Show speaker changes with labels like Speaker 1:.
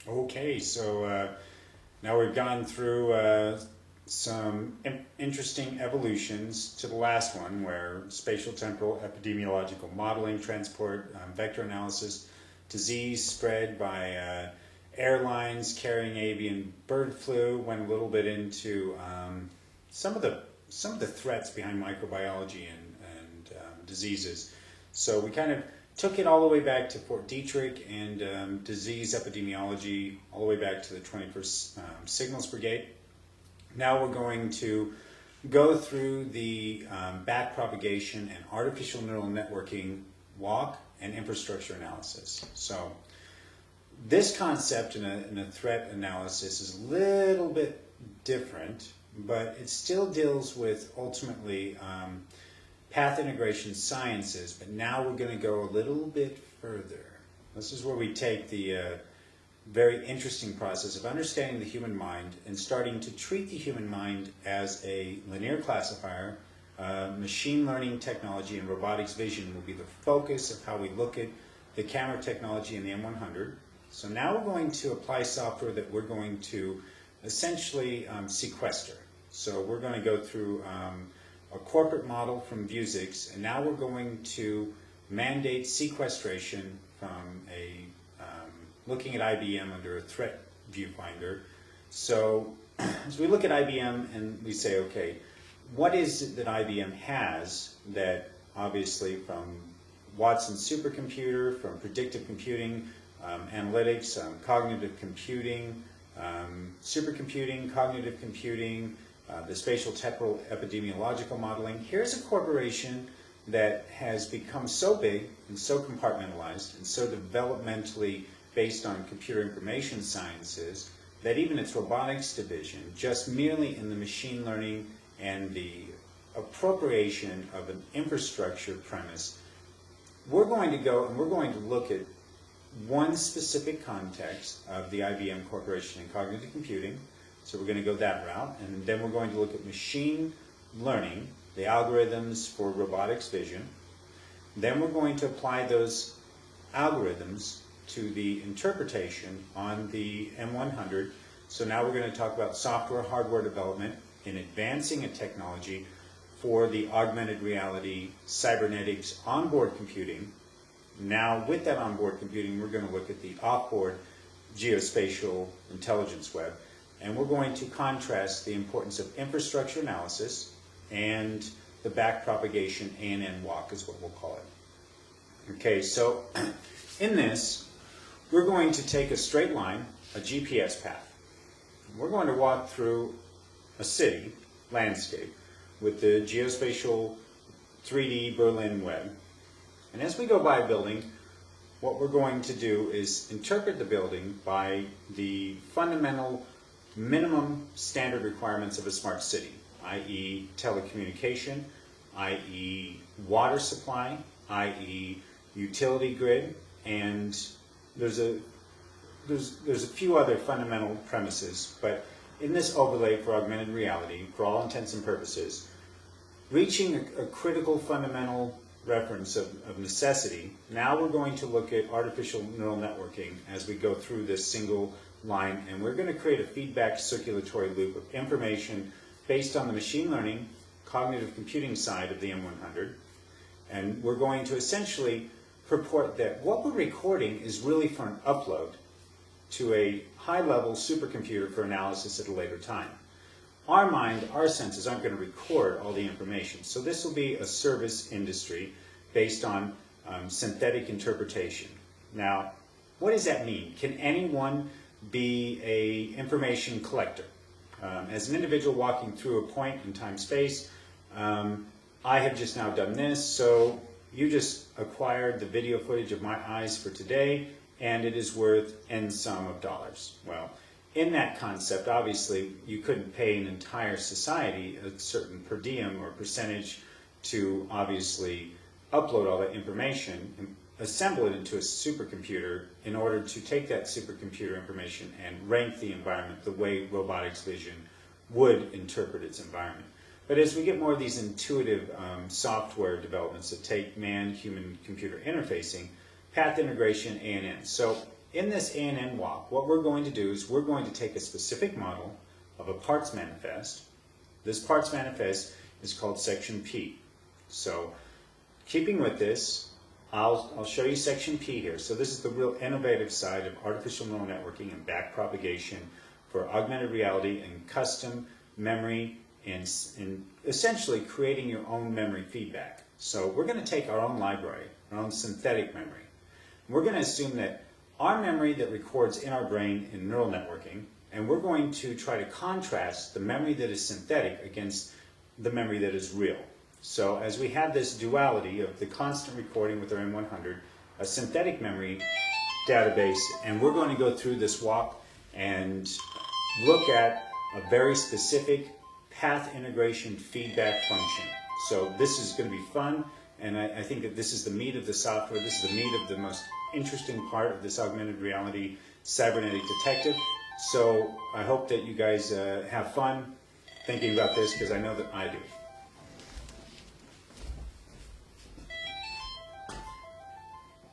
Speaker 1: Okay, so now we've gone through some interesting evolutions to the last one, where spatial temporal epidemiological modeling, transport, vector analysis, disease spread by airlines carrying avian bird flu, went a little bit into some of the threats behind microbiology and diseases. So we kind of took it all the way back to Fort Detrick and disease epidemiology, all the way back to the 21st Signals Brigade. Now we're going to go through the backpropagation and artificial neural networking walk and infrastructure analysis. So this concept in a threat analysis is a little bit different, but it still deals with ultimately path integration sciences, but now we're going to go a little bit further. This is where we take the very interesting process of understanding the human mind and starting to treat the human mind as a linear classifier. Machine learning technology and robotics vision will be the focus of how we look at the camera technology in the M100. So now we're going to apply software that we're going to essentially sequester. So we're going to go through a corporate model from Vuzix, and now we're going to mandate sequestration from looking at IBM under a threat viewfinder. So as we look at IBM and we say, okay, what is it that IBM has that obviously from Watson's supercomputer, from predictive computing, analytics, cognitive computing, supercomputing, cognitive computing, the spatial temporal epidemiological modeling. Here's a corporation that has become so big and so compartmentalized and so developmentally based on computer information sciences that even its robotics division, just merely in the machine learning and the appropriation of an infrastructure premise, we're going to go and we're going to look at one specific context of the IBM Corporation in cognitive computing. So we're going to go that route, and then we're going to look at machine learning, the algorithms for robotics vision. Then we're going to apply those algorithms to the interpretation on the M100. So now we're going to talk about software, hardware development in advancing a technology for the augmented reality cybernetics onboard computing. Now with that onboard computing, we're going to look at the offboard geospatial intelligence web. And we're going to contrast the importance of infrastructure analysis and the backpropagation ANN walk is what we'll call it. Okay, so in this, we're going to take a straight line, a GPS path. We're going to walk through a city landscape with the geospatial 3D Berlin web. And as we go by a building, what we're going to do is interpret the building by the fundamental minimum standard requirements of a smart city, i.e. telecommunication, i.e. water supply, i.e. utility grid, and there's a few other fundamental premises, but in this overlay for augmented reality, for all intents and purposes, reaching a critical fundamental reference of necessity, now we're going to look at artificial neural networking as we go through this single line, and we're going to create a feedback circulatory loop of information based on the machine learning, cognitive computing side of the M100, and we're going to essentially purport that what we're recording is really for an upload to a high-level supercomputer for analysis at a later time. Our mind, our senses aren't going to record all the information, so this will be a service industry based on synthetic interpretation. Now, what does that mean? Can anyone be a information collector? As an individual walking through a point in time-space, I have just now done this, so you just acquired the video footage of my eyes for today, and it is worth N sum of dollars. Well, in that concept, obviously, you couldn't pay an entire society a certain per diem or percentage to obviously upload all that information and assemble it into a supercomputer in order to take that supercomputer information and rank the environment the way robotics vision would interpret its environment. But as we get more of these intuitive software developments that take man-human computer interfacing, path integration, ANN. So in this A&N walk, what we're going to do is we're going to take a specific model of a parts manifest. This parts manifest is called section P. So keeping with this, I'll show you section P here. So this is the real innovative side of artificial neural networking and backpropagation for augmented reality and custom memory and essentially creating your own memory feedback. So we're going to take our own library, our own synthetic memory. We're going to assume that our memory that records in our brain in neural networking, and we're going to try to contrast the memory that is synthetic against the memory that is real. So as we have this duality of the constant recording with our M100, a synthetic memory database, and we're going to go through this walk and look at a very specific path integration feedback function. So this is going to be fun, and I think that this is the meat of the software. This is the meat of the most interesting part of this augmented reality cybernetic detective. So I hope that you guys have fun thinking about this, because I know that I do.